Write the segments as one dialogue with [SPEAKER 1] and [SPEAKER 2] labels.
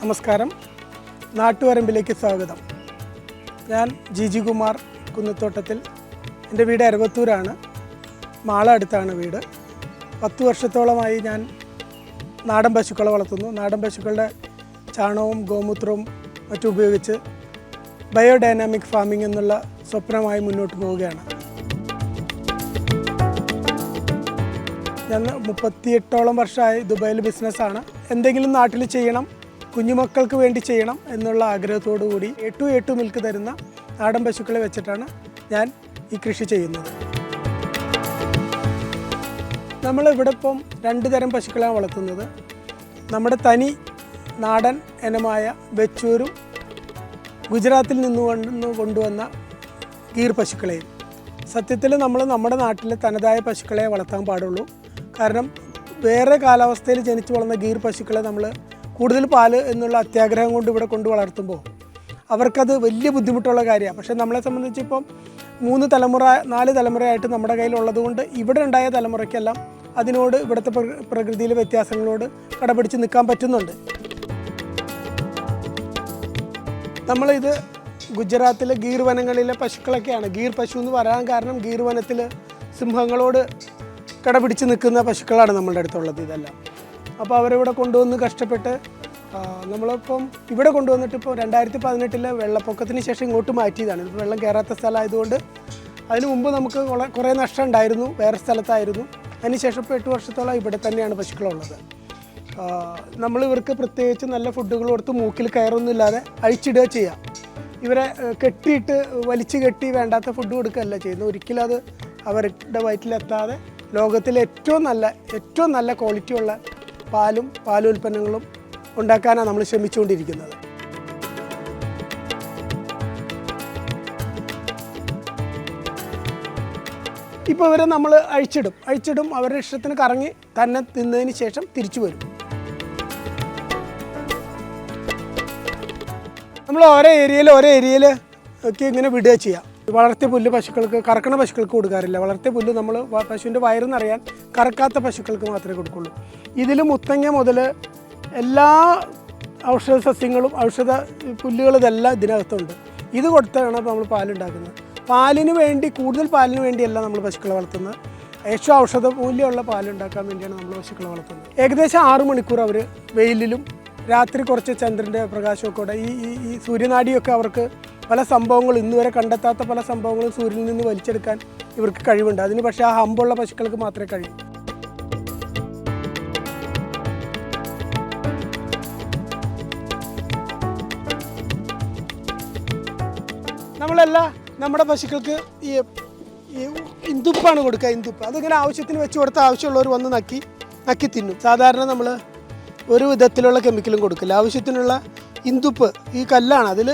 [SPEAKER 1] നമസ്കാരം, നാട്ടുവരമ്പിലേക്ക് സ്വാഗതം. ഞാൻ ജിജി കുമാർ കുന്നത്തോട്ടത്തിൽ. എൻ്റെ വീട് അരവത്തൂരാണ്, മാള അടുത്താണ് വീട്. 10 വർഷത്തോളമായി ഞാൻ നാടൻ പശുക്കളെ വളർത്തുന്നു. നാടൻ പശുക്കളുടെ ചാണകവും ഗോമൂത്രവും മറ്റും ഉപയോഗിച്ച് ബയോഡൈനാമിക് ഫാമിംഗ് എന്നുള്ള സ്വപ്നമായി മുന്നോട്ട് പോവുകയാണ്. ഞാൻ 38ഓളം വർഷമായി ദുബായിൽ ബിസിനസ്സാണ്. എന്തെങ്കിലും നാട്ടിൽ ചെയ്യണം, കുഞ്ഞുമക്കൾക്ക് വേണ്ടി ചെയ്യണം എന്നുള്ള ആഗ്രഹത്തോടു കൂടി എട്ടു മിൽക്ക് തരുന്ന നാടൻ പശുക്കളെ വെച്ചിട്ടാണ് ഞാൻ ഈ കൃഷി ചെയ്യുന്നത്. നമ്മളിവിടെ ഇപ്പം 2 തരം പശുക്കളാണ് വളർത്തുന്നത്. നമ്മുടെ തനി നാടൻ ഇനമായ വെച്ചൂരും ഗുജറാത്തിൽ നിന്ന് കൊണ്ടുവന്ന ഗീർ പശുക്കളെയും. സത്യത്തിൽ നമ്മൾ നമ്മുടെ നാട്ടിലെ തനതായ പശുക്കളെ വളർത്താൻ പാടുള്ളൂ. കാരണം വേറെ കാലാവസ്ഥയിൽ ജനിച്ചു വളർന്ന ഗീർ പശുക്കളെ നമ്മൾ കൂടുതൽ പാല് എന്നുള്ള അത്യാഗ്രഹം കൊണ്ട് ഇവിടെ കൊണ്ട് വളർത്തുമ്പോൾ അവർക്കത് വലിയ ബുദ്ധിമുട്ടുള്ള കാര്യമാണ്. പക്ഷേ നമ്മളെ സംബന്ധിച്ച് ഇപ്പം 4 തലമുറയായിട്ട് നമ്മുടെ കയ്യിലുള്ളത് കൊണ്ട് ഇവിടെ ഉണ്ടായ തലമുറയ്ക്കെല്ലാം അതിനോട് ഇവിടുത്തെ പ്രകൃതിയിലെ വ്യത്യാസങ്ങളോട് കടപിടിച്ച് നിൽക്കാൻ പറ്റുന്നുണ്ട്. നമ്മളിത് ഗുജറാത്തിലെ ഗീർ വനങ്ങളിലെ പശുക്കളൊക്കെയാണ്. ഗീർ പശു എന്ന് പറയാൻ കാരണം ഗീർ വനത്തിൽ സിംഹങ്ങളോട് കടപിടിച്ച് നിൽക്കുന്ന പശുക്കളാണ് നമ്മളുടെ അടുത്തുള്ളത് ഇതെല്ലാം. അപ്പോൾ അവരിവിടെ കൊണ്ടുവന്ന് കഷ്ടപ്പെട്ട് നമ്മളിപ്പം ഇവിടെ കൊണ്ടുവന്നിട്ട് ഇപ്പോൾ 2018 വെള്ളപ്പൊക്കത്തിന് ശേഷം ഇങ്ങോട്ട് മാറ്റിയതാണ്. ഇപ്പോൾ വെള്ളം കയറാത്ത സ്ഥലമായതുകൊണ്ട് അതിന് മുമ്പ് നമുക്ക് കുറേ നഷ്ടം ഉണ്ടായിരുന്നു, വേറെ സ്ഥലത്തായിരുന്നു. അതിനുശേഷം ഇപ്പോൾ 8 വർഷത്തോളം ഇവിടെ തന്നെയാണ് പശുക്കളുള്ളത്. നമ്മൾ ഇവർക്ക് പ്രത്യേകിച്ച് നല്ല ഫുഡുകൾ കൊടുത്ത് മൂക്കിൽ കയറൊന്നുമില്ലാതെ അഴിച്ചിടുക ചെയ്യുക. ഇവരെ കെട്ടിയിട്ട് വലിച്ചു കെട്ടി വേണ്ടാത്ത ഫുഡ് കൊടുക്കുകയല്ല ചെയ്യുന്നത്. ഒരിക്കലും അത് അവരുടെ വയറ്റിലെത്താതെ ലോകത്തിലെ ഏറ്റവും നല്ല ക്വാളിറ്റിയുള്ള പാലുൽപ്പന്നങ്ങളും ഉണ്ടാക്കാനാണ് നമ്മൾ ശ്രമിച്ചുകൊണ്ടിരിക്കുന്നത്. ഇപ്പോൾ ഇവരെ നമ്മൾ അഴിച്ചിടും. അവരുടെ ഇഷ്ടത്തിന് കറങ്ങി തന്നെ തിന്നതിന് ശേഷം തിരിച്ചു വരും. നമ്മൾ ഓരോ ഏരിയയിൽ ഒക്കെ ഇങ്ങനെ വിടുക ചെയ്യാം. വളർത്തിയ പുല്ല് കറക്കണ പശുക്കൾക്ക് കൊടുക്കാറില്ല. വളർത്തിയ പുല്ല് നമ്മൾ പശുവിൻ്റെ വയറെന്നറിയാൻ കറക്കാത്ത പശുക്കൾക്ക് മാത്രമേ കൊടുക്കുള്ളൂ. ഇതിൽ മുത്തങ്ങ മുതൽ എല്ലാ ഔഷധ സസ്യങ്ങളും പുല്ലുകളും ഇതെല്ലാം ഇതിനകത്തുണ്ട്. ഇത് കൊടുത്താണ് നമ്മൾ പാലുണ്ടാക്കുന്നത്. കൂടുതൽ പാലിന് വേണ്ടിയല്ല നമ്മൾ പശുക്കളെ വളർത്തുന്നത്. ഏറ്റവും ഔഷധ മൂല്യമുള്ള പാലുണ്ടാക്കാൻ വേണ്ടിയാണ് നമ്മൾ പശുക്കളെ വളർത്തുന്നത്. ഏകദേശം 6 മണിക്കൂർ അവർ വെയിലിലും രാത്രി കുറച്ച് ചന്ദ്രൻ്റെ പ്രകാശമൊക്കെ കൂടെ ഈ സൂര്യനാടിയൊക്കെ അവർക്ക് പല സംഭവങ്ങളും ഇന്നുവരെ കണ്ടെത്താത്ത പല സംഭവങ്ങളും സൂര്യനിൽ നിന്ന് വലിച്ചെടുക്കാൻ ഇവർക്ക് കഴിവുണ്ട്. അതിന് പക്ഷേ ആ ഹമ്പുള്ള പശുക്കൾക്ക് മാത്രമേ കഴിയൂ. നമ്മുടെ പശുക്കൾക്ക് ഈ ഇന്തുപ്പാണ് കൊടുക്കുക. ഇന്തുപ്പ് അതിങ്ങനെ ആവശ്യത്തിന് വെച്ച് കൊടുത്താൽ ആവശ്യമുള്ളവർ വന്ന് നക്കി തിന്നും. സാധാരണ നമ്മൾ ഒരു വിധത്തിലുള്ള കെമിക്കലും കൊടുക്കില്ല. ആവശ്യത്തിനുള്ള ഇന്തുപ്പ് ഈ കല്ലാണ്. അതിൽ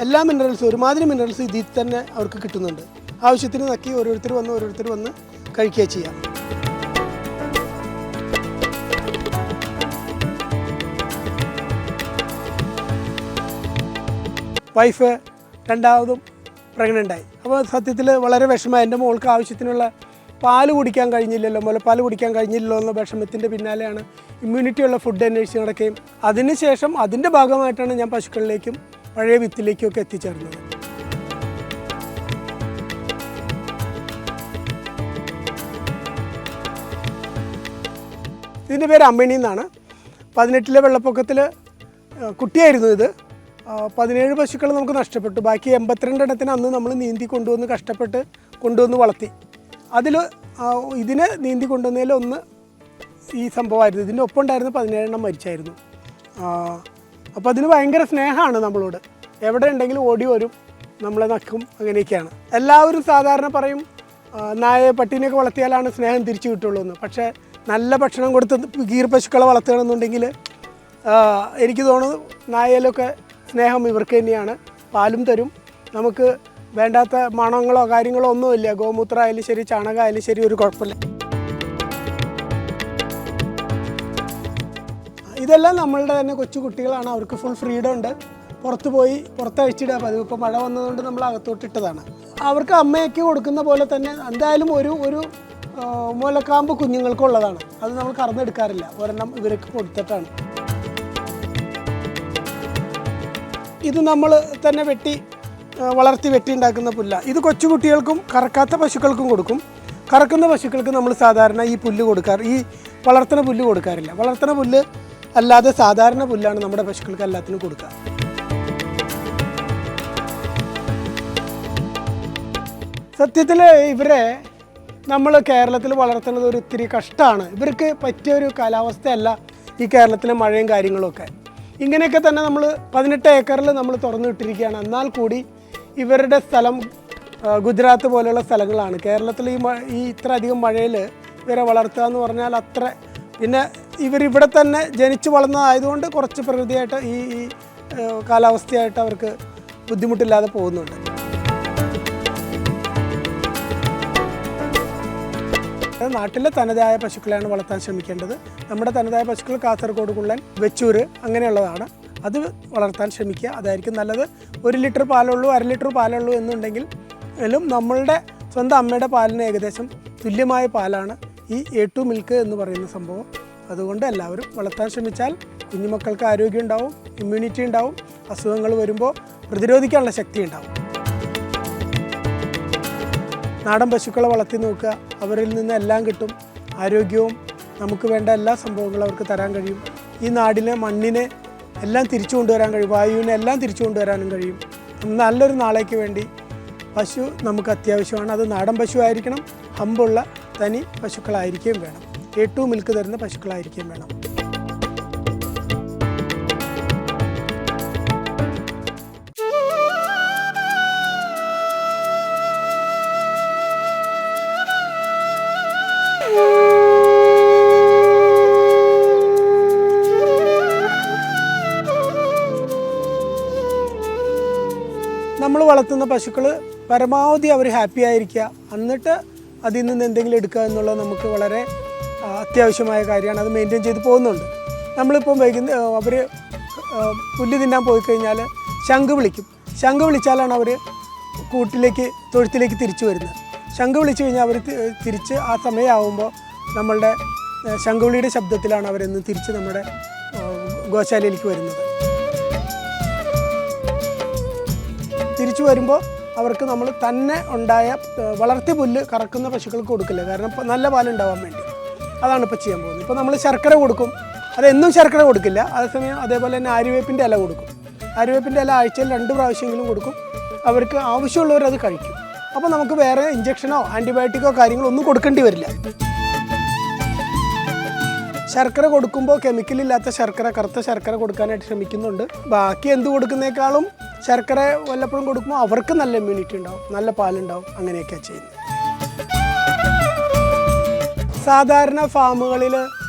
[SPEAKER 1] എല്ലാ മിനറൽസും ഒരുമാതിരി മിനറൽസ് ഇതിൽ തന്നെ അവർക്ക് കിട്ടുന്നുണ്ട്. ആവശ്യത്തിന് നക്കി ഓരോരുത്തർ വന്ന് കഴിക്കുക ചെയ്യാം. വൈഫ് രണ്ടാമതും പ്രഗ്നൻ്റായി. അപ്പോൾ സത്യത്തിൽ വളരെ വിഷമമായി. എൻ്റെ മോൾക്ക് ആവശ്യത്തിനുള്ള പാല് കുടിക്കാൻ കഴിഞ്ഞില്ലല്ലോ, മുലപ്പാൽ കുടിക്കാൻ കഴിഞ്ഞില്ലല്ലോ എന്ന വിഷമത്തിൻ്റെ പിന്നാലെയാണ് ഇമ്മ്യൂണിറ്റിയുള്ള ഫുഡ് അന്വേഷിച്ച് നടക്കുകയും അതിനുശേഷം അതിൻ്റെ ഭാഗമായിട്ടാണ് ഞാൻ പശുക്കളിലേക്കും പഴയ വിത്തിലേക്കും ഒക്കെ എത്തിച്ചേർന്നത്. ഇതിൻ്റെ പേര് അമ്മിണി എന്നാണ്. 18 വെള്ളപ്പൊക്കത്തിൽ കുട്ടിയായിരുന്നു ഇത്. 17 പശുക്കൾ നമുക്ക് നഷ്ടപ്പെട്ടു. ബാക്കി 82 എണ്ണത്തിന് അന്ന് നമ്മൾ നീന്തി കൊണ്ടുവന്ന് വളർത്തി. ഇതിനെ നീന്തി കൊണ്ടുവന്നതിൽ ഒന്ന് ഈ സംഭവമായിരുന്നു. ഇതിൻ്റെ ഒപ്പം ഉണ്ടായിരുന്ന 17 എണ്ണം മരിച്ചായിരുന്നു. അപ്പോൾ അതിന് ഭയങ്കര സ്നേഹമാണ് നമ്മളോട്. എവിടെ ഉണ്ടെങ്കിലും ഓടി വരും, നമ്മളെ നക്കും. അങ്ങനെയൊക്കെയാണ്. എല്ലാവരും സാധാരണ പറയും പട്ടീനെയൊക്കെ വളർത്തിയാലാണ് സ്നേഹം തിരിച്ചു കിട്ടുള്ളൂ എന്ന്. പക്ഷേ നല്ല ഭക്ഷണം കൊടുത്ത് ഗീർ പശുക്കളെ വളർത്തുകയാണെന്നുണ്ടെങ്കിൽ എനിക്ക് തോന്നുന്നു നായയിലൊക്കെ സ്നേഹം ഇവർക്ക് തന്നെയാണ്. പാലും തരും. നമുക്ക് വേണ്ടാത്ത മണങ്ങളോ കാര്യങ്ങളോ ഒന്നുമില്ല. ഗോമൂത്രം ആയാലും ശരി, ചാണകമായാലും ശരി, ഒരു കുഴപ്പമില്ല. ഇതെല്ലാം നമ്മളുടെ തന്നെ കൊച്ചു കുട്ടികളാണ്. അവർക്ക് ഫുൾ ഫ്രീഡം ഉണ്ട്. പുറത്തഴിച്ചിടുക പതിവ്. ഇപ്പോൾ മഴ വന്നതുകൊണ്ട് നമ്മൾ അകത്തോട്ടിട്ടതാണ്. അവർക്ക് അമ്മയൊക്കെ കൊടുക്കുന്ന പോലെ തന്നെ എന്തായാലും ഒരു മുലക്കാമ്പ് കുഞ്ഞുങ്ങൾക്കുള്ളതാണ്. അത് നമ്മൾ കറന്നെടുക്കാറില്ല. ഒരെണ്ണം ഇവർക്ക് കൊടുത്തിട്ടാണ്. ഇത് നമ്മൾ തന്നെ വളർത്തി ഉണ്ടാക്കുന്ന പുല്ലാണ്. ഇത് കൊച്ചുകുട്ടികൾക്കും കറക്കാത്ത പശുക്കൾക്കും കൊടുക്കും. കറക്കുന്ന പശുക്കൾക്ക് നമ്മൾ സാധാരണ ഈ പുല്ല് ഈ വളർത്തുന്ന പുല്ല് കൊടുക്കാറില്ല. വളർത്തുന്ന പുല്ല് അല്ലാതെ സാധാരണ പുല്ലാണ് നമ്മുടെ പശുക്കൾക്ക് എല്ലാത്തിനും കൊടുക്കുക. സത്യത്തിൽ ഇവരെ നമ്മൾ കേരളത്തിൽ വളർത്തുന്നത് ഒരു ഇത്തിരി കഷ്ടമാണ്. ഇവർക്ക് പറ്റിയൊരു കാലാവസ്ഥയല്ല ഈ കേരളത്തിലെ മഴയും കാര്യങ്ങളൊക്കെ. ഇങ്ങനെയൊക്കെ തന്നെ നമ്മൾ 18 ഏക്കറിൽ നമ്മൾ തുറന്നു വിട്ടിരിക്കുകയാണ്. എന്നാൽ കൂടി ഇവരുടെ സ്ഥലം ഗുജറാത്ത് പോലെയുള്ള സ്ഥലങ്ങളാണ്. കേരളത്തിൽ ഈ ഇത്ര അധികം മഴയിൽ ഇവരെ വളർത്തുക എന്ന് പറഞ്ഞാൽ അത്ര, പിന്നെ ഇവരിവിടെ തന്നെ ജനിച്ചു വളർന്നതായതുകൊണ്ട് കുറച്ച് പ്രകൃതിയായിട്ട് ഈ കാലാവസ്ഥയായിട്ട് അവർക്ക് ബുദ്ധിമുട്ടില്ലാതെ പോകുന്നുണ്ട്. നാട്ടിലെ തനതായ പശുക്കളെയാണ് വളർത്താൻ ശ്രമിക്കേണ്ടത്. നമ്മുടെ തനതായ പശുക്കൾ കാസർഗോഡ് കുള്ളൻ, വെച്ചൂർ അങ്ങനെയുള്ളതാണ്. അത് വളർത്താൻ ശ്രമിക്കുക, അതായിരിക്കും നല്ലത്. 1 ലിറ്റർ പാലുള്ളൂ, 1/2 ലിറ്റർ പാലുള്ളൂ എന്നുണ്ടെങ്കിൽ നമ്മളുടെ സ്വന്തം അമ്മയുടെ പാലിന് ഏകദേശം തുല്യമായ പാലാണ് ഈ A2 മിൽക്ക് എന്ന് പറയുന്ന സംഭവം. അതുകൊണ്ട് എല്ലാവരും വളർത്താൻ ശ്രമിച്ചാൽ കുഞ്ഞുമക്കൾക്ക് ആരോഗ്യം ഉണ്ടാവും, ഇമ്മ്യൂണിറ്റി ഉണ്ടാവും, അസുഖങ്ങൾ വരുമ്പോൾ പ്രതിരോധിക്കാനുള്ള ശക്തി ഉണ്ടാവും. നാടൻ പശുക്കളെ വളർത്തി നോക്കുക, അവരിൽ നിന്ന് എല്ലാം കിട്ടും. ആരോഗ്യവും നമുക്ക് വേണ്ട എല്ലാ സംഭവങ്ങളും അവർക്ക് തരാൻ കഴിയും. ഈ നാടിനെ, മണ്ണിനെ എല്ലാം തിരിച്ചു കൊണ്ടുവരാൻ കഴിയും, വായുവിനെ എല്ലാം തിരിച്ചു കൊണ്ടുവരാനും കഴിയും. നല്ലൊരു നാളേക്ക് വേണ്ടി പശു നമുക്ക് അത്യാവശ്യമാണ്. അത് നാടൻ പശു ആയിരിക്കണം, ഹമ്പുള്ള തനി പശുക്കളായിരിക്കുകയും വേണം, A2 മിൽക്ക് തരുന്ന പശുക്കളായിരിക്കുകയും വേണം. നമ്മൾ വളർത്തുന്ന പശുക്കൾ പരമാവധി അവർ ഹാപ്പി ആയിരിക്കുക, എന്നിട്ട് അതിൽ നിന്ന് എന്തെങ്കിലും എടുക്കുക എന്നുള്ളത് നമുക്ക് വളരെ അത്യാവശ്യമായ കാര്യമാണ്. അത് മെയിൻറ്റെയിൻ ചെയ്ത് പോകുന്നുണ്ട്. നമ്മളിപ്പം അവർ പുല്ല് തിന്നാൻ പോയി കഴിഞ്ഞാൽ ശംഖ് വിളിക്കും. ശംഖ് വിളിച്ചാലാണ് അവർ തൊഴുത്തിലേക്ക് തിരിച്ചു വരുന്നത്. ശംഖ് വിളിച്ചു കഴിഞ്ഞാൽ അവർ തിരിച്ച് ആ സമയമാകുമ്പോൾ നമ്മളുടെ ശംഖുവിളിയുടെ ശബ്ദത്തിലാണ് അവരെന്ന് തിരിച്ച് നമ്മുടെ ഗോശാലയിലേക്ക് വരുന്നത്. തിരിച്ചു വരുമ്പോൾ അവർക്ക് നമ്മൾ തന്നെ ഉണ്ടായ വളർത്തിയ പുല്ല് കറക്കുന്ന പശുക്കൾക്ക് കൊടുക്കില്ല, കാരണം നല്ല പാലുണ്ടാവാൻ വേണ്ടി. അതാണ് ഇപ്പോൾ ചെയ്യാൻ പോകുന്നത്. ഇപ്പോൾ നമ്മൾ ശർക്കര കൊടുക്കും, അതെന്നും ശർക്കര കൊടുക്കില്ല. അതേസമയം അതേപോലെ തന്നെ ആര്യവേപ്പിൻ്റെ ഇല കൊടുക്കും. ആര്യവേപ്പിൻ്റെ ഇല ആഴ്ചയിൽ 2 പ്രാവശ്യമെങ്കിലും കൊടുക്കും. അവർക്ക് ആവശ്യമുള്ളവരത് കഴിക്കും. അപ്പോൾ നമുക്ക് വേറെ ഇഞ്ചക്ഷനോ ആൻറ്റിബയോട്ടിക്കോ കാര്യങ്ങളോ ഒന്നും കൊടുക്കേണ്ടി വരില്ല. ശർക്കര കൊടുക്കുമ്പോൾ കെമിക്കലില്ലാത്ത ശർക്കര, കറുത്ത ശർക്കര കൊടുക്കാനായിട്ട് ശ്രമിക്കുന്നുണ്ട്. ബാക്കി എന്ത് കൊടുക്കുന്നേക്കാളും ശർക്കര വല്ലപ്പോഴും കൊടുക്കുമ്പോൾ അവർക്ക് നല്ല ഇമ്മ്യൂണിറ്റി ഉണ്ടാവും, നല്ല പാലുണ്ടാവും. അങ്ങനെയൊക്കെയാണ് ചെയ്യുന്നത്. സാധാരണ ഫാമുകളിൽ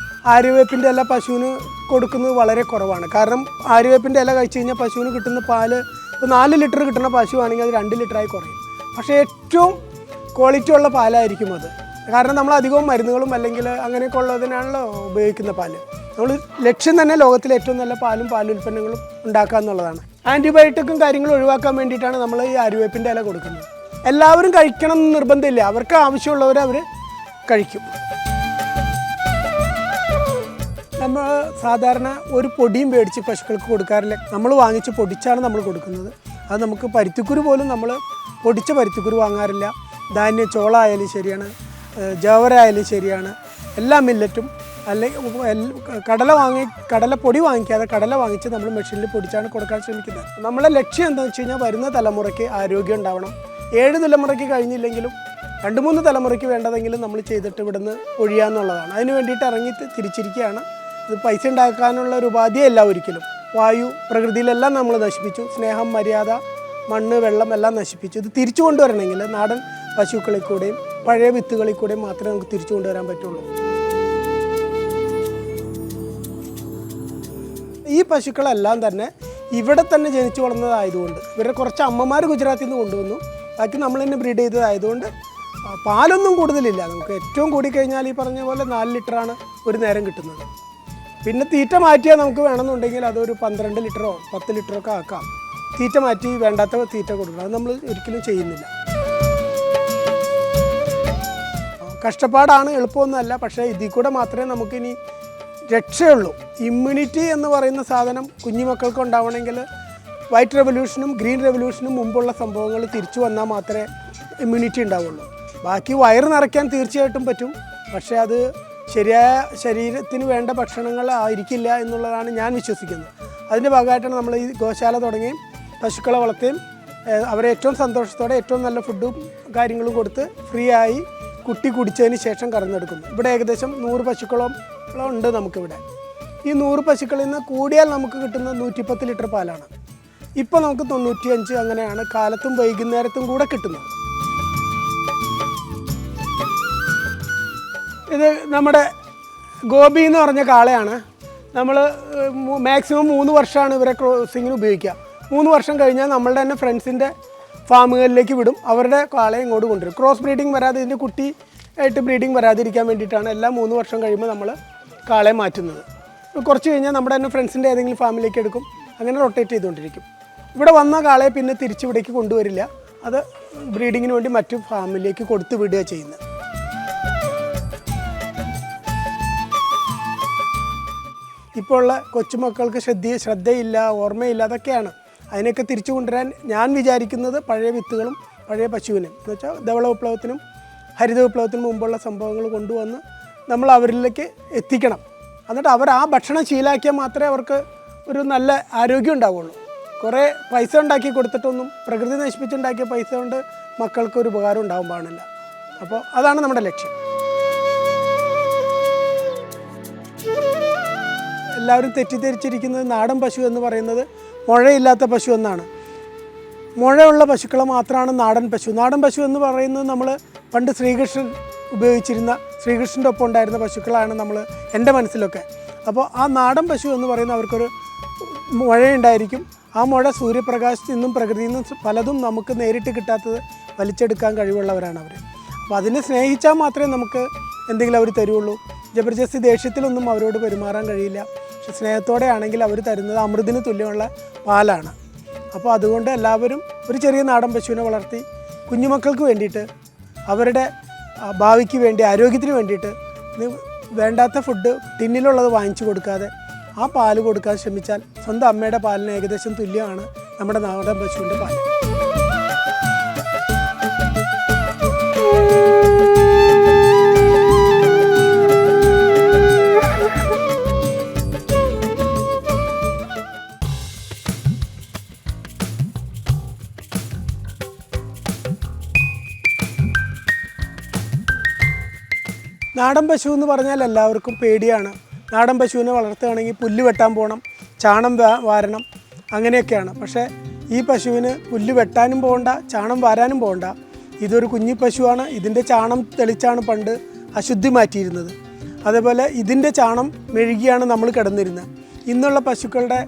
[SPEAKER 1] ആര്യവേപ്പിൻ്റെ ഇല പശുവിന് കൊടുക്കുന്നത് വളരെ കുറവാണ്. കാരണം ആര്യവേപ്പിൻ്റെ ഇല കഴിച്ച് കഴിഞ്ഞാൽ പശുവിന് കിട്ടുന്ന പാല് ഇപ്പോൾ 4 ലിറ്റർ കിട്ടുന്ന പശുവാണെങ്കിൽ അത് 2 ലിറ്ററായി കുറയും. പക്ഷേ ഏറ്റവും ക്വാളിറ്റി ഉള്ള പാലായിരിക്കും അത്. കാരണം നമ്മൾ അധികവും മരുന്നുകളും അല്ലെങ്കിൽ അങ്ങനെയൊക്കെ ഉള്ളതിനാണല്ലോ ഉപയോഗിക്കുന്ന പാല്. നമ്മൾ ലക്ഷ്യം തന്നെ ലോകത്തിലെ ഏറ്റവും നല്ല പാലുൽപ്പന്നങ്ങളും ഉണ്ടാക്കുക എന്നുള്ളതാണ്. ആൻറ്റിബയോട്ടിക്കും കാര്യങ്ങളും ഒഴിവാക്കാൻ വേണ്ടിയിട്ടാണ് നമ്മൾ ഈ ആര്യവേപ്പിൻ്റെ ഇല കൊടുക്കുന്നത്. എല്ലാവരും കഴിക്കണം എന്ന് നിർബന്ധമില്ല, അവർക്ക് ആവശ്യമുള്ളവർ അവർ കഴിക്കും. നമ്മൾ സാധാരണ ഒരു പൊടിയും മേടിച്ച് പശുക്കൾക്ക് കൊടുക്കാറില്ല. നമ്മൾ വാങ്ങിച്ച് പൊടിച്ചാണ് നമ്മൾ കൊടുക്കുന്നത്. അത് നമുക്ക് പരുത്തിക്കുരു പോലും നമ്മൾ പൊടിച്ച പരുത്തിക്കുരു വാങ്ങാറില്ല. ധാന്യം ചോള ആയാലും ശരിയാണ്, ജവര ആയാലും ശരിയാണ്, എല്ലാ മില്ലറ്റും അല്ലെങ്കിൽ കടലപ്പൊടി വാങ്ങിക്കാതെ കടല വാങ്ങിച്ച് നമ്മൾ മെഷീനിൽ പൊടിച്ചാണ് കൊടുക്കാൻ ശ്രമിക്കുന്നത്. നമ്മളെ ലക്ഷ്യം എന്താണെന്ന് വെച്ച് കഴിഞ്ഞാൽ വരുന്ന തലമുറയ്ക്ക് ആരോഗ്യം ഉണ്ടാവണം. 7 തലമുറയ്ക്ക് കഴിഞ്ഞില്ലെങ്കിലും 2-3 തലമുറയ്ക്ക് വേണ്ടതെങ്കിലും നമ്മൾ ചെയ്തിട്ട് ഇവിടുന്ന് ഒഴിയാന്നുള്ളതാണ്. അതിന് വേണ്ടിയിട്ട് ഇറങ്ങി തിരിച്ചിരിക്കുകയാണ്. ഇത് പൈസ ഉണ്ടാക്കാനുള്ള ഒരു ഉപാധിയല്ല ഒരിക്കലും. വായു, പ്രകൃതിയിലെല്ലാം നമ്മൾ നശിപ്പിച്ചു. സ്നേഹം, മര്യാദ, മണ്ണ്, വെള്ളം എല്ലാം നശിപ്പിച്ചു. ഇത് തിരിച്ചു കൊണ്ടുവരണമെങ്കിൽ നാടൻ പശുക്കളിൽ കൂടെയും പഴയ വിത്തുകളിൽ കൂടെയും മാത്രമേ നമുക്ക് തിരിച്ചു കൊണ്ടുവരാൻ പറ്റുള്ളൂ. ഈ പശുക്കളെല്ലാം തന്നെ ഇവിടെ തന്നെ ജനിച്ചു വളർന്നതായതുകൊണ്ട്, ഇവരുടെ കുറച്ച് അമ്മമാർ ഗുജറാത്തിൽ നിന്ന് കൊണ്ടുവന്നു, ബാക്കി നമ്മൾ തന്നെ ബ്രീഡ് ചെയ്തതായതുകൊണ്ട് പാലൊന്നും കൂടുതലില്ല. നമുക്ക് ഏറ്റവും കൂടിക്കഴിഞ്ഞാൽ ഈ പറഞ്ഞ പോലെ 4 ലിറ്ററാണ് ഒരു നേരം കിട്ടുന്നത്. പിന്നെ തീറ്റ മാറ്റിയാൽ നമുക്ക് വേണമെന്നുണ്ടെങ്കിൽ അതൊരു 12 ലിറ്ററോ 10 ലിറ്ററോ ഒക്കെ ആക്കാം. തീറ്റ മാറ്റി വേണ്ടാത്ത തീറ്റ കൊടുക്കണം, അത് നമ്മൾ ഒരിക്കലും ചെയ്യുന്നില്ല. കഷ്ടപ്പാടാണ്, എളുപ്പമൊന്നുമല്ല. പക്ഷേ ഇതിൽ കൂടെ മാത്രമേ നമുക്കിനി രക്ഷയുള്ളൂ. ഇമ്മ്യൂണിറ്റി എന്ന് പറയുന്ന സാധനം കുഞ്ഞുമക്കൾക്ക് ഉണ്ടാവണമെങ്കിൽ വൈറ്റ് റെവല്യൂഷനും ഗ്രീൻ റെവല്യൂഷനും മുമ്പുള്ള സംഭവങ്ങൾ തിരിച്ചു വന്നാൽ മാത്രമേ ഇമ്മ്യൂണിറ്റി ഉണ്ടാവുള്ളൂ. ബാക്കി വയറ് നിറയ്ക്കാൻ തീർച്ചയായിട്ടും പറ്റും, പക്ഷേ അത് ശരിയായ ശരീരത്തിന് വേണ്ട ഭക്ഷണങ്ങളായിരിക്കില്ല എന്നുള്ളതാണ് ഞാൻ വിശ്വസിക്കുന്നത്. അതിൻ്റെ ഭാഗമായിട്ടാണ് നമ്മൾ ഈ ഗോശാല തുടങ്ങുകയും പശുക്കളെ വളർത്തുകയും അവരെ ഏറ്റവും സന്തോഷത്തോടെ ഏറ്റവും നല്ല ഫുഡും കാര്യങ്ങളും കൊടുത്ത് ഫ്രീ ആയി കുട്ടി കുടിച്ചതിന് ശേഷം കറന്നെടുക്കുന്നു. ഇവിടെ ഏകദേശം 100 പശുക്കളോളം ഉണ്ട് നമുക്കിവിടെ. ഈ 100 പശുക്കളിൽ നിന്ന് കൂടിയാൽ നമുക്ക് കിട്ടുന്ന 110 ലിറ്റർ പാലാണ്. ഇപ്പോൾ നമുക്ക് 95 അങ്ങനെയാണ് കാലത്തും വൈകുന്നേരത്തും കൂടെ കിട്ടുന്നത്. ഇത് നമ്മുടെ ഗോപി എന്ന് പറഞ്ഞ കാളയാണ്. നമ്മൾ മാക്സിമം 3 വർഷമാണ് ഇവരെ ക്രോസിങ്ങിന് ഉപയോഗിക്കുക. 3 വർഷം കഴിഞ്ഞാൽ നമ്മളുടെ തന്നെ ഫ്രണ്ട്സിൻ്റെ ഫാമുകളിലേക്ക് വിടും. അവരുടെ കാളയെ ഇങ്ങോട്ട് കൊണ്ടുവരും. ക്രോസ് ബ്രീഡിങ് വരാതെ ഇതിൻ്റെ കുട്ടി ആയിട്ട് ബ്രീഡിങ് വരാതിരിക്കാൻ വേണ്ടിയിട്ടാണ് എല്ലാ 3 വർഷം കഴിയുമ്പോൾ നമ്മൾ കാളയെ മാറ്റുന്നത്. കുറച്ച് കഴിഞ്ഞാൽ നമ്മുടെ തന്നെ ഫ്രണ്ട്സിൻ്റെ ഏതെങ്കിലും ഫാമിലേക്ക് എടുക്കും. അങ്ങനെ റൊട്ടേറ്റ് ചെയ്തുകൊണ്ടിരിക്കും. ഇവിടെ വന്ന കാളയെ പിന്നെ തിരിച്ചിവിടേക്ക് കൊണ്ടുവരില്ല. അത് ബ്രീഡിങ്ങിന് വേണ്ടി മറ്റു ഫാമിലേക്ക് കൊടുത്തു വിടുക ചെയ്യുന്നത്. ഇപ്പോൾ ഉള്ള കൊച്ചുമക്കൾക്ക് ശ്രദ്ധയില്ല, ഓർമ്മയില്ല, അതൊക്കെയാണ്. അതിനൊക്കെ തിരിച്ചു കൊണ്ടുവരാൻ ഞാൻ വിചാരിക്കുന്നത് പഴയ വിത്തുകളും പഴയ പശുവിനും എന്ന് വെച്ചാൽ ധവള വിപ്ലവത്തിനും ഹരിത വിപ്ലവത്തിനും മുമ്പുള്ള സംഭവങ്ങൾ കൊണ്ടുവന്ന് നമ്മൾ അവരിലേക്ക് എത്തിക്കണം. എന്നിട്ട് അവർ ആ ഭക്ഷണം ശീലാക്കിയാൽ മാത്രമേ അവർക്ക് ഒരു നല്ല ആരോഗ്യം ഉണ്ടാവുള്ളൂ. കുറേ പൈസ ഉണ്ടാക്കി കൊടുത്തിട്ടൊന്നും പ്രകൃതി നശിപ്പിച്ചുണ്ടാക്കിയ പൈസ കൊണ്ട് മക്കൾക്കൊരു ഉപകാരം ഉണ്ടാവാൻ പാടില്ല. അപ്പോൾ അതാണ് നമ്മുടെ ലക്ഷ്യം. എല്ലാവരും തെറ്റിദ്ധരിച്ചിരിക്കുന്നത് നാടൻ പശു എന്ന് പറയുന്നത് മുഴയില്ലാത്ത പശു എന്നാണ്. മുഴയുള്ള പശുക്കളെ മാത്രമാണ് നാടൻ പശു. നാടൻ പശു എന്ന് പറയുന്നത് നമ്മൾ പണ്ട് ശ്രീകൃഷ്ണൻ ഉപയോഗിച്ചിരുന്ന, ശ്രീകൃഷ്ണൻ്റെ ഒപ്പം ഉണ്ടായിരുന്ന പശുക്കളാണ് എൻ്റെ മനസ്സിലൊക്കെ. അപ്പോൾ ആ നാടൻ പശു എന്ന് പറയുന്നത് അവർക്കൊരു മുഴയുണ്ടായിരിക്കും. ആ മുഴ സൂര്യപ്രകാശത്തിൽ നിന്നും പ്രകൃതിയിൽ നിന്നും പലതും നമുക്ക് നേരിട്ട് കിട്ടാത്തത് വലിച്ചെടുക്കാൻ കഴിവുള്ളവരാണ് അവർ. അപ്പോൾ അതിനെ സ്നേഹിച്ചാൽ മാത്രമേ നമുക്ക് എന്തെങ്കിലും അവർ തരുള്ളൂ. ജബർദസ്തി ദേഷ്യത്തിലൊന്നും അവരോട് പെരുമാറാൻ കഴിയില്ല. പക്ഷെ സ്നേഹത്തോടെ ആണെങ്കിൽ അവർ തരുന്നത് അമൃതിന് തുല്യമുള്ള പാലാണ്. അപ്പോൾ അതുകൊണ്ട് എല്ലാവരും ഒരു ചെറിയ നാടൻ പശുവിനെ വളർത്തി കുഞ്ഞുമക്കൾക്ക് വേണ്ടിയിട്ട്, അവരുടെ ഭാവിക്ക് വേണ്ടി, ആരോഗ്യത്തിന് വേണ്ടിയിട്ട് വേണ്ടാത്ത ഫുഡ് ടിന്നിലുള്ളത് വാങ്ങിച്ചു കൊടുക്കാതെ ആ പാല് കൊടുക്കാൻ ശ്രമിച്ചാൽ സ്വന്തം അമ്മയുടെ പാലിന് ഏകദേശം തുല്യമാണ് നമ്മുടെ നാടൻ പശുവിൻ്റെ പാല്. നാടൻ പശു എന്ന് പറഞ്ഞാൽ എല്ലാവർക്കും പേടിയാണ്. നാടൻ പശുവിനെ വളർത്തുകയാണെങ്കിൽ പുല്ല് വെട്ടാൻ പോകണം, ചാണം വാരണം, അങ്ങനെയൊക്കെയാണ്. പക്ഷേ ഈ പശുവിന് പുല്ല് വെട്ടാനും പോകണ്ട, ചാണം വാരാനും പോകണ്ട. ഇതൊരു കുഞ്ഞി പശുവാണ്. ഇതിൻ്റെ ചാണം തെളിച്ചാണ് പണ്ട് അശുദ്ധി മാറ്റിയിരുന്നത്. അതേപോലെ ഇതിൻ്റെ ചാണം മെഴുകിയാണ് നമ്മൾ കിടന്നിരുന്നത്. ഇന്നുള്ള പശുക്കളുടെ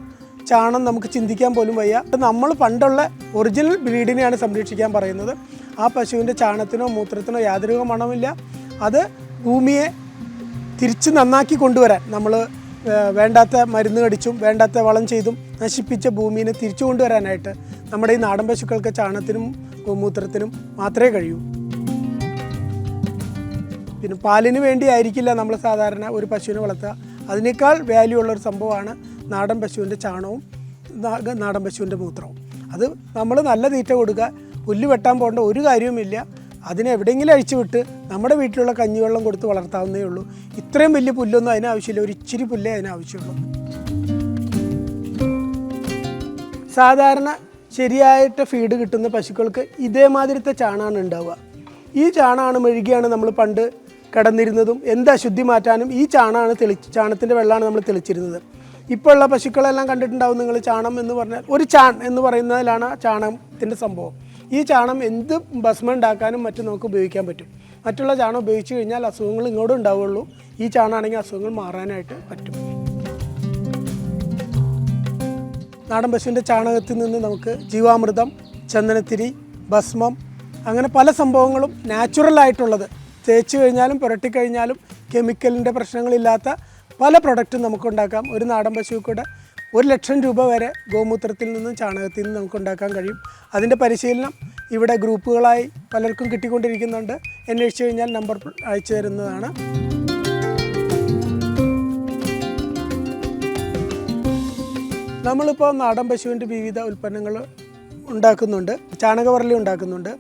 [SPEAKER 1] ചാണം നമുക്ക് ചിന്തിക്കാൻ പോലും വയ്യ. നമ്മൾ പണ്ടുള്ള ഒറിജിനൽ ബ്രീഡിനെയാണ് സംരക്ഷിക്കാൻ പറയുന്നത്. ആ പശുവിൻ്റെ ചാണത്തിനോ മൂത്രത്തിനോ യാതൊരു മണമില്ല. അത് ഭൂമിയെ തിരിച്ച് നന്നാക്കി കൊണ്ടുവരാൻ നമ്മൾ വേണ്ടാത്ത മരുന്ന് കടിച്ചും വേണ്ടാത്ത വളം ചെയ്തും നശിപ്പിച്ച ഭൂമിയെ തിരിച്ചു കൊണ്ടുവരാനായിട്ട് നമ്മുടെ ഈ നാടൻ പശുക്കൾക്ക് ചാണത്തിനും ഗോമൂത്രത്തിനും മാത്രമേ കഴിയൂ. പിന്നെ പാലിന് വേണ്ടി ആയിരിക്കില്ല നമ്മൾ സാധാരണ ഒരു പശുവിനെ വളർത്തുക. അതിനേക്കാൾ വാല്യൂ ഉള്ളൊരു സംഭവമാണ് നാടൻ പശുവിൻ്റെ ചാണകവും നാടൻ പശുവിൻ്റെ മൂത്രവും. അത് നമ്മൾ നല്ല തീറ്റ കൊടുക്കുക. പുല്ല് വെട്ടാൻ പോകേണ്ട ഒരു കാര്യവുമില്ല. അതിനെ എവിടെയെങ്കിലും അഴിച്ചു വിട്ട് നമ്മുടെ വീട്ടിലുള്ള കഞ്ഞിവെള്ളം കൊടുത്ത് വളർത്താവുന്നേ ഉള്ളൂ. ഇത്രയും വലിയ പുല്ലൊന്നും അതിനാവശ്യമില്ല. ഒരു ഇച്ചിരി പുല്ലേ അതിനാവശ്യമുള്ളൂ. സാധാരണ ശരിയായിട്ട് ഫീഡ് കിട്ടുന്ന പശുക്കൾക്ക് ഇതേമാതിരത്തെ ചാണകമാണ് ഉണ്ടാവുക. ഈ ചാണകമാണ് മെഴുകിയാണ് നമ്മൾ പണ്ട് കിടന്നിരുന്നതും. എന്ത് അശുദ്ധി മാറ്റാനും ഈ ചാണകമാണ് ചാണത്തിൻ്റെ വെള്ളമാണ് നമ്മൾ തെളിച്ചിരുന്നത്. ഇപ്പോൾ ഉള്ള പശുക്കളെല്ലാം കണ്ടിട്ടുണ്ടാവും നിങ്ങൾ. ചാണം എന്ന് പറഞ്ഞാൽ ഒരു ചാൺ എന്ന് പറയുന്നതിലാണ് ചാണകത്തിൻ്റെ സംഭവം. ഈ ചാണം എന്ത് ഭസ്മം ഉണ്ടാക്കാനും മറ്റും നമുക്ക് ഉപയോഗിക്കാൻ പറ്റും. മറ്റുള്ള ചാണം ഉപയോഗിച്ച് കഴിഞ്ഞാൽ അസുഖങ്ങൾ ഇങ്ങോട്ടും ഉണ്ടാവുള്ളൂ. ഈ ചാണാണെങ്കിൽ അസുഖങ്ങൾ മാറാനായിട്ട് പറ്റും. നാടൻ പശുവിൻ്റെ ചാണകത്തിൽ നിന്ന് നമുക്ക് ജീവാമൃതം, ചന്ദനത്തിരി, ഭസ്മം, അങ്ങനെ പല സംഭവങ്ങളും നാച്ചുറലായിട്ടുള്ളത് തേച്ച് കഴിഞ്ഞാലും പുരട്ടിക്കഴിഞ്ഞാലും കെമിക്കലിൻ്റെ പ്രശ്നങ്ങളില്ലാത്ത പല പ്രൊഡക്റ്റും നമുക്കുണ്ടാക്കാം. ഒരു നാടൻ പശുക്കൂടെ 1,00,000 രൂപ വരെ ഗോമൂത്രത്തിൽ നിന്നും ചാണകത്തിൽ നിന്നും നമുക്കുണ്ടാക്കാൻ കഴിയും. അതിൻ്റെ പരിശീലനം ഇവിടെ ഗ്രൂപ്പുകളായി പലർക്കും കിട്ടിക്കൊണ്ടിരിക്കുന്നുണ്ട്. അന്വേഷിച്ച് കഴിഞ്ഞാൽ നമ്പർ അയച്ചു തരുന്നതാണ്. നമ്മളിപ്പോൾ നാടൻ പശുവിൻ്റെ വിവിധ ഉൽപ്പന്നങ്ങൾ ഉണ്ടാക്കുന്നുണ്ട്. ചാണകവറലി ഉണ്ടാക്കുന്നുണ്ട്.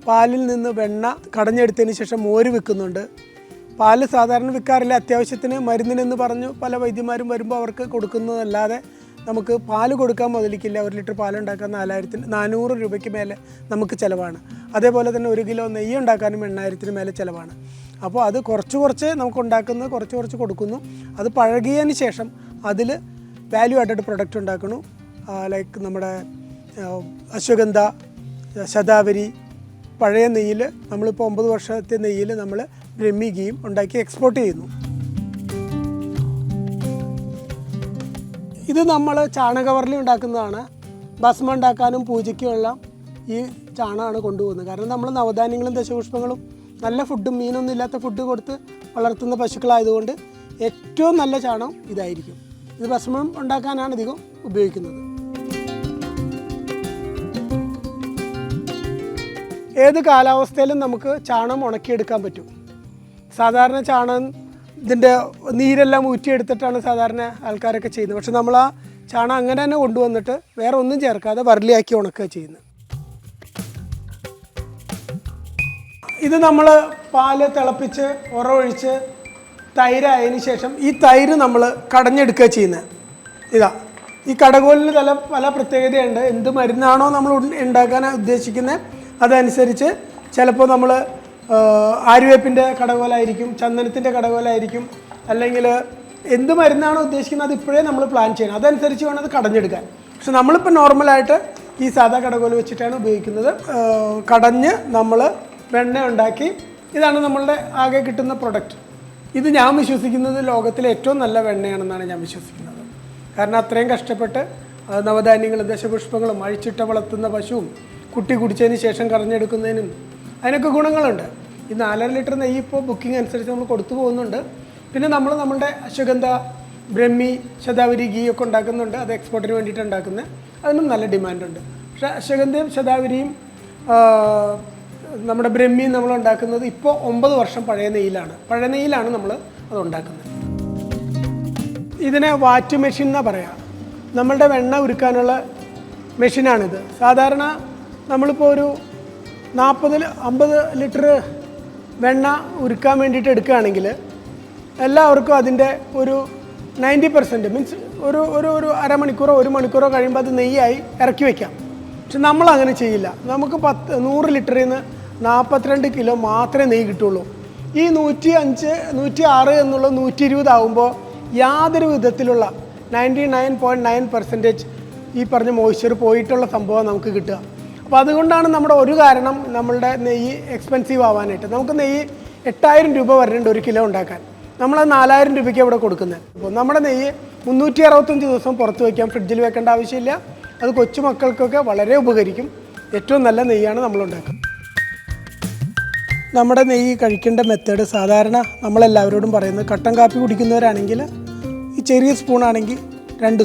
[SPEAKER 1] പാലിൽ നിന്ന് വെണ്ണ കടഞ്ഞെടുത്തതിന് ശേഷം മോര് വിൽക്കുന്നുണ്ട്. പാല് സാധാരണ വിൽക്കാറില്ല. അത്യാവശ്യത്തിന് മരുന്നിനെന്ന് പറഞ്ഞു പല വൈദ്യന്മാരും വരുമ്പോൾ അവർക്ക് കൊടുക്കുന്നതല്ലാതെ നമുക്ക് പാല് കൊടുക്കാൻ മുതലിക്കില്ല. 1 ലിറ്റർ പാലുണ്ടാക്കാൻ 400 രൂപയ്ക്ക് മേലെ നമുക്ക് ചിലവാണ്. അതേപോലെ തന്നെ 1 കിലോ നെയ്യ് ഉണ്ടാക്കാനും 8000-ന് മേലെ ചിലവാണ്. അപ്പോൾ അത് കുറച്ച് നമുക്ക് ഉണ്ടാക്കുന്നത് കുറച്ച് കൊടുക്കുന്നു. അത് പഴകിയതിന് ശേഷം അതിൽ വാല്യൂ ആഡഡ് പ്രൊഡക്റ്റ് ഉണ്ടാക്കുന്നു. ലൈക്ക് നമ്മുടെ അശ്വഗന്ധ, ശതാവരി, പഴയ നെയ്യിൽ നമ്മളിപ്പോൾ 9 വർഷത്തെ നെയ്യിൽ നമ്മൾ ബ്രഹ്മി ഗീയും ഉണ്ടാക്കി എക്സ്പോർട്ട് ചെയ്യുന്നു. ഇത് നമ്മൾ ചാണകവറലി ഉണ്ടാക്കുന്നതാണ്. ഭസ്മം ഉണ്ടാക്കാനും പൂജയ്ക്കുമുള്ള ഈ ചാണകമാണ് കൊണ്ടുപോകുന്നത്. കാരണം നമ്മൾ നവധാന്യങ്ങളും ദശപുഷ്പങ്ങളും നല്ല ഫുഡും മീനൊന്നും ഇല്ലാത്ത ഫുഡ് കൊടുത്ത് വളർത്തുന്ന പശുക്കളായതുകൊണ്ട് ഏറ്റവും നല്ല ചാണകം ഇതായിരിക്കും. ഇത് ഭസ്മം ഉണ്ടാക്കാനാണ് അധികം ഉപയോഗിക്കുന്നത്. ഏത് കാലാവസ്ഥയിലും നമുക്ക് ചാണകം ഉണക്കിയെടുക്കാൻ പറ്റും. സാധാരണ ചാണകം ഇതിൻ്റെ നീരെല്ലാം ഊറ്റിയെടുത്തിട്ടാണ് സാധാരണ ആൾക്കാരൊക്കെ ചെയ്യുന്നത്. പക്ഷെ നമ്മൾ ആ ചാണകം അങ്ങനെ തന്നെ കൊണ്ടുവന്നിട്ട് വേറെ ഒന്നും ചേർക്കാതെ വരലിയാക്കി ഉണക്കുക ചെയ്യുന്നത്. ഇത് നമ്മൾ പാല് തിളപ്പിച്ച് ഉറവൊഴിച്ച് തൈരായതിന് ശേഷം ഈ തൈര് നമ്മൾ കടഞ്ഞെടുക്കുക ചെയ്യുന്നത്. ഈ കടകോലിന് പല പ്രത്യേകതയുണ്ട്. എന്ത് മരുന്നാണോ നമ്മൾ ഉണ്ടാക്കാൻ ഉദ്ദേശിക്കുന്നത് അതനുസരിച്ച് ചിലപ്പോൾ നമ്മൾ ആര്യവേപ്പിൻ്റെ കടകോലായിരിക്കും, ചന്ദനത്തിൻ്റെ കടകോലായിരിക്കും, അല്ലെങ്കിൽ എന്ത് മരുന്നാണോ ഉദ്ദേശിക്കുന്നത് അത് ഇപ്പോഴേ നമ്മൾ പ്ലാൻ ചെയ്യണം. അതനുസരിച്ച് വേണം അത് കടഞ്ഞെടുക്കാൻ. പക്ഷെ നമ്മളിപ്പോൾ നോർമലായിട്ട് ഈ സാധാ കടകോല് വെച്ചിട്ടാണ് ഉപയോഗിക്കുന്നത്. കടഞ്ഞ് നമ്മൾ വെണ്ണ ഉണ്ടാക്കി ഇതാണ് നമ്മളുടെ ആകെ കിട്ടുന്ന പ്രൊഡക്റ്റ്. ഇത് ഞാൻ വിശ്വസിക്കുന്നത് ലോകത്തിലെ ഏറ്റവും നല്ല വെണ്ണയാണെന്നാണ് ഞാൻ വിശ്വസിക്കുന്നത്. കാരണം അത്രയും കഷ്ടപ്പെട്ട് നവധാന്യങ്ങളും ദശപുഷ്പങ്ങളും അഴിച്ചിട്ട വളർത്തുന്ന പശുവും കുട്ടി കുടിച്ചതിന് ശേഷം കറഞ്ഞെടുക്കുന്നതിനും അതിനൊക്കെ ഗുണങ്ങളുണ്ട്. ഈ 4.5 ലിറ്റർ നെയ്യ് ഇപ്പോൾ ബുക്കിംഗ് അനുസരിച്ച് നമ്മൾ കൊടുത്തു പോകുന്നുണ്ട്. പിന്നെ നമ്മളുടെ അശ്വഗന്ധ, ബ്രഹ്മി, ശതാവരി ഗീ ഒക്കെ ഉണ്ടാക്കുന്നുണ്ട്. അത് എക്സ്പോർട്ടിന് വേണ്ടിയിട്ട് ഉണ്ടാക്കുന്നത്. അതിനും നല്ല ഡിമാൻഡുണ്ട്. പക്ഷേ അശ്വഗന്ധയും ശതാവരിയും നമ്മുടെ ബ്രഹ്മിയും നമ്മൾ ഉണ്ടാക്കുന്നത് ഇപ്പോൾ 9 വർഷം പഴയ നെയ്യിലാണ് നമ്മൾ അത് ഉണ്ടാക്കുന്നത്. ഇതിനെ വാറ്റ് മെഷീൻ എന്നാണ് പറയുക. നമ്മളുടെ വെണ്ണ ഉരുക്കാനുള്ള മെഷീനാണിത്. സാധാരണ നമ്മളിപ്പോൾ ഒരു 40-50 ലിറ്റർ വെണ്ണ ഉരുക്കാൻ വേണ്ടിയിട്ട് എടുക്കുകയാണെങ്കിൽ എല്ലാവർക്കും അതിൻ്റെ ഒരു 90% മീൻസ് ഒരു അരമണിക്കൂറോ 1 മണിക്കൂറോ കഴിയുമ്പോൾ അത് നെയ്യായി ഇറക്കി വയ്ക്കാം. പക്ഷെ നമ്മളങ്ങനെ ചെയ്യില്ല. നമുക്ക് 100 ലിറ്ററിൽ നിന്ന് 42 കിലോ മാത്രമേ നെയ്യ് കിട്ടുള്ളൂ. ഈ 105, 106 എന്നുള്ള 120 ആകുമ്പോൾ യാതൊരു വിധത്തിലുള്ള 99.9% ഈ പറഞ്ഞ മോയ്സ്ചർ പോയിട്ടുള്ള സംഭവം നമുക്ക് കിട്ടുക. അപ്പോൾ അതുകൊണ്ടാണ് നമ്മുടെ ഒരു കാരണം നമ്മളുടെ നെയ്യ് എക്സ്പെൻസീവ് ആവാനായിട്ട്. നമുക്ക് നെയ്യ് 8000 രൂപ വരുന്നുണ്ട് 1 കിലോ ഉണ്ടാക്കാൻ. നമ്മളത് 4000 രൂപയ്ക്ക് ഇവിടെ കൊടുക്കുന്നത്. അപ്പോൾ നമ്മുടെ നെയ്യ് 365 ദിവസം പുറത്ത് വയ്ക്കാം. ഫ്രിഡ്ജിൽ വെക്കേണ്ട ആവശ്യമില്ല. അത് കൊച്ചുമക്കൾക്കൊക്കെ വളരെ ഉപകരിക്കും. ഏറ്റവും നല്ല നെയ്യാണ് നമ്മളുണ്ടാക്കുന്നത്. നമ്മുടെ നെയ്യ് കഴിക്കേണ്ട മെത്തേഡ് സാധാരണ നമ്മളെല്ലാവരോടും പറയുന്നത് കട്ടൻ കാപ്പി കുടിക്കുന്നവരാണെങ്കിൽ ഈ ചെറിയ സ്പൂണാണെങ്കിൽ 2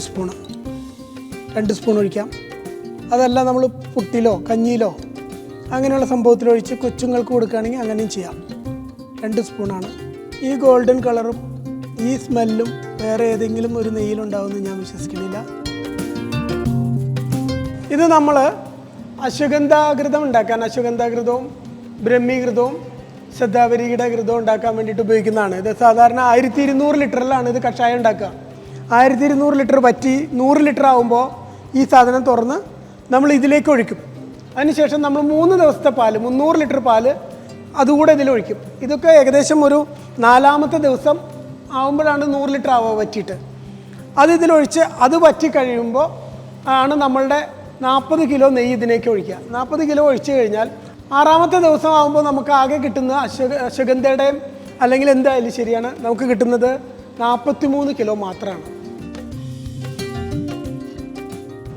[SPEAKER 1] സ്പൂൺ ഒഴിക്കാം. അതല്ല നമ്മൾ പുട്ടിലോ കഞ്ഞിയിലോ അങ്ങനെയുള്ള സംഭവത്തിലൊഴിച്ച് കൊച്ചുങ്ങൾക്ക് കൊടുക്കുകയാണെങ്കിൽ അങ്ങനെയും ചെയ്യാം. 2 സ്പൂണാണ്. ഈ ഗോൾഡൻ കളറും ഈ സ്മെല്ലും വേറെ ഏതെങ്കിലും ഒരു നെയ്യിലുണ്ടാവുമെന്ന് ഞാൻ വിശ്വസിക്കുന്നില്ല. ഇത് നമ്മൾ അശ്വഗന്ധാഘൃതം ഉണ്ടാക്കാൻ, അശ്വഗന്ധാഘൃതവും ബ്രഹ്മീഘൃതവും ശതാവരിയുടെ ഘൃതവും ഉണ്ടാക്കാൻ വേണ്ടിയിട്ട് ഉപയോഗിക്കുന്നതാണ്. ഇത് സാധാരണ 1200 ലിറ്ററിലാണ് ഇത് കഷായം ഉണ്ടാക്കുക. 1200 ലിറ്റർ വറ്റി 100 ലിറ്റർ ആകുമ്പോൾ ഈ സാധനം തുറന്ന് നമ്മൾ ഇതിലേക്ക് ഒഴിക്കും. അതിനുശേഷം നമ്മൾ 3 ദിവസത്തെ പാല്, 300 ലിറ്റർ പാല് അതുകൂടെ ഇതിലൊഴിക്കും. ഇതൊക്കെ ഏകദേശം ഒരു 4ാമത്തെ ദിവസം ആകുമ്പോഴാണ് 100 ലിറ്റർ ആവുക വറ്റിയിട്ട്. അത് ഇതിലൊഴിച്ച് അത് വറ്റി കഴിയുമ്പോൾ ആണ് നമ്മളുടെ 40 കിലോ നെയ്യ് ഇതിലേക്ക് ഒഴിക്കുക. 40 കിലോ ഒഴിച്ചു കഴിഞ്ഞാൽ 6ാമത്തെ ദിവസം ആകുമ്പോൾ നമുക്ക് ആകെ കിട്ടുന്ന അശ്വഗന്ധയുടെയും അല്ലെങ്കിൽ എന്തായാലും ശരിയാണ് നമുക്ക് കിട്ടുന്നത് 43 കിലോ മാത്രമാണ്.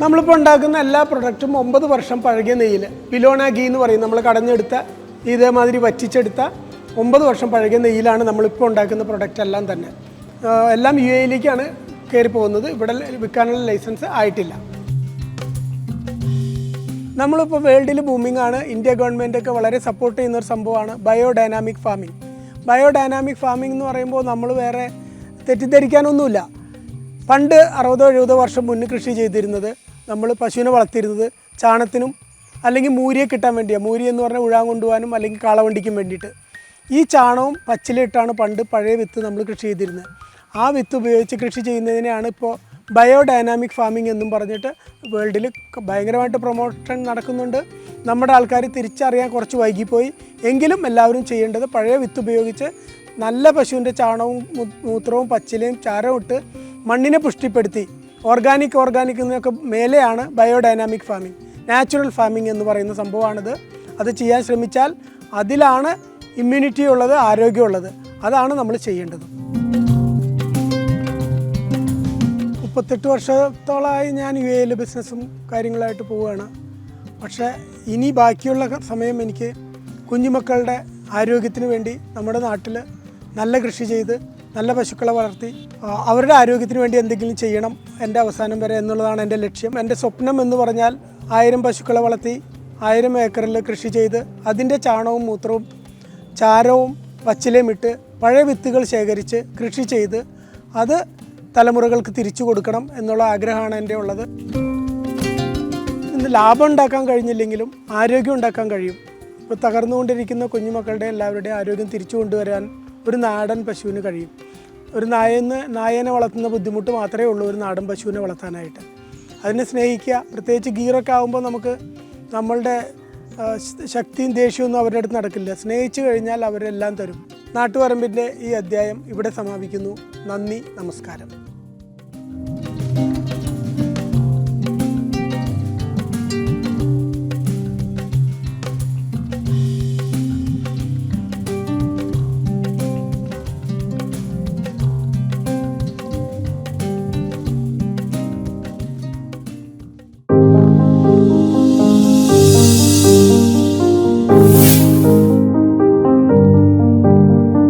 [SPEAKER 1] നമ്മളിപ്പോൾ ഉണ്ടാക്കുന്ന എല്ലാ പ്രൊഡക്റ്റും 9 വർഷം പഴകിയ നെയ്യിൽ വിലോണ ഗീ എന്ന് പറയും. നമ്മൾ കടഞ്ഞെടുത്ത ഇതേമാതിരി വറ്റിച്ചെടുത്ത 9 വർഷം പഴകിയ നെയ്യിലാണ് നമ്മളിപ്പോൾ ഉണ്ടാക്കുന്ന പ്രൊഡക്റ്റ് എല്ലാം തന്നെ. എല്ലാം UAE-യിലേക്കാണ് കയറി പോകുന്നത്. ഇവിടെ വിൽക്കാനുള്ള ലൈസൻസ് ആയിട്ടില്ല. നമ്മളിപ്പോൾ വേൾഡിൽ ബൂമിംഗ് ആണ്. ഇന്ത്യ ഗവൺമെൻറ്റൊക്കെ വളരെ സപ്പോർട്ട് ചെയ്യുന്നൊരു സംഭവമാണ് ബയോഡൈനാമിക് ഫാമിംഗ്. ബയോഡൈനാമിക് ഫാമിംഗ് എന്ന് പറയുമ്പോൾ നമ്മൾ വേറെ തെറ്റിദ്ധരിക്കാനൊന്നുമില്ല. പണ്ട് 60-70 വർഷം മുന്നേ കൃഷി ചെയ്തിരുന്നത് നമ്മൾ പശുവിനെ വളർത്തിയിരുന്നത് ചാണത്തിനും അല്ലെങ്കിൽ മൂരിയെ കിട്ടാൻ വേണ്ടിയാണ്. മൂരി എന്ന് പറഞ്ഞാൽ ഉഴാൻ കൊണ്ടുപോകാനും അല്ലെങ്കിൽ കാളവണ്ടിക്കും വേണ്ടിയിട്ട്. ഈ ചാണകവും പച്ചിലയിട്ടാണ് പണ്ട് പഴയ വിത്ത് നമ്മൾ കൃഷി ചെയ്തിരുന്നത്. ആ വിത്ത് ഉപയോഗിച്ച് കൃഷി ചെയ്യുന്നതിനെയാണ് ഇപ്പോൾ ബയോഡൈനാമിക് ഫാമിംഗ് എന്നും പറഞ്ഞിട്ട് വേൾഡിൽ ഭയങ്കരമായിട്ട് പ്രൊമോഷൻ നടക്കുന്നുണ്ട്. നമ്മുടെ ആൾക്കാർ തിരിച്ചറിയാൻ കുറച്ച് വൈകിപ്പോയി. എങ്കിലും എല്ലാവരും ചെയ്യേണ്ടത് പഴയ വിത്ത് ഉപയോഗിച്ച് നല്ല പശുവിൻ്റെ ചാണകവും മൂത്രവും പച്ചിലയും ചാരവും ഇട്ട് മണ്ണിനെ പുഷ്ടിപ്പെടുത്തി ഓർഗാനിക് എന്നൊക്കെ മേലെയാണ് ബയോഡൈനാമിക് ഫാമിംഗ്, നാച്ചുറൽ ഫാമിംഗ് എന്ന് പറയുന്ന സംഭവമാണിത്. അത് ചെയ്യാൻ ശ്രമിച്ചാൽ അതിലാണ് ഇമ്മ്യൂണിറ്റി ഉള്ളത്, ആരോഗ്യമുള്ളത്. അതാണ് നമ്മൾ ചെയ്യേണ്ടത്. 38 വർഷത്തോളമായി ഞാൻ UAE ബിസിനസ്സും കാര്യങ്ങളായിട്ട് പോവുകയാണ്. പക്ഷേ ഇനി ബാക്കിയുള്ള സമയം എനിക്ക് കുഞ്ഞുമക്കളുടെ ആരോഗ്യത്തിന് വേണ്ടി നമ്മുടെ നാട്ടിൽ നല്ല കൃഷി ചെയ്ത് നല്ല പശുക്കളെ വളർത്തി അവരുടെ ആരോഗ്യത്തിന് വേണ്ടി എന്തെങ്കിലും ചെയ്യണം എൻ്റെ അവസാനം വരെ എന്നുള്ളതാണ് എൻ്റെ ലക്ഷ്യം. എൻ്റെ സ്വപ്നം എന്ന് പറഞ്ഞാൽ 1000 പശുക്കളെ വളർത്തി 1000 ഏക്കറിൽ കൃഷി ചെയ്ത് അതിൻ്റെ ചാണകവും മൂത്രവും ചാരവും പച്ചിലയും ഇട്ട് പഴയ വിത്തുകൾ ശേഖരിച്ച് കൃഷി ചെയ്ത് അത് തലമുറകൾക്ക് തിരിച്ചു കൊടുക്കണം എന്നുള്ള ആഗ്രഹമാണ് എൻ്റെ ഉള്ളത്. ഇന്ന് ലാഭം ഉണ്ടാക്കാൻ കഴിഞ്ഞില്ലെങ്കിലും ആരോഗ്യം ഉണ്ടാക്കാൻ കഴിയും. ഇപ്പോൾ തകർന്നുകൊണ്ടിരിക്കുന്ന കുഞ്ഞുമക്കളുടെ എല്ലാവരുടെയും ആരോഗ്യം തിരിച്ചു കൊണ്ടുവരാൻ ഒരു നാടൻ പശുവിന് കഴിയും. ഒരു നായനെ വളർത്തുന്ന ബുദ്ധിമുട്ട് മാത്രമേ ഉള്ളൂ ഒരു നാടൻ പശുവിനെ വളർത്താനായിട്ട്. അതിനെ സ്നേഹിക്കുക. പ്രത്യേകിച്ച് ഗീറൊക്കെ ആകുമ്പോൾ നമുക്ക് നമ്മളുടെ ശക്തിയും ദേഷ്യമൊന്നും അവരുടെ അടുത്ത് നടക്കില്ല. സ്നേഹിച്ചു കഴിഞ്ഞാൽ അവരെല്ലാം തരും. നാട്ടുപറമ്പിൻ്റെ ഈ അധ്യായം ഇവിടെ സമാപിക്കുന്നു. നന്ദി, നമസ്കാരം.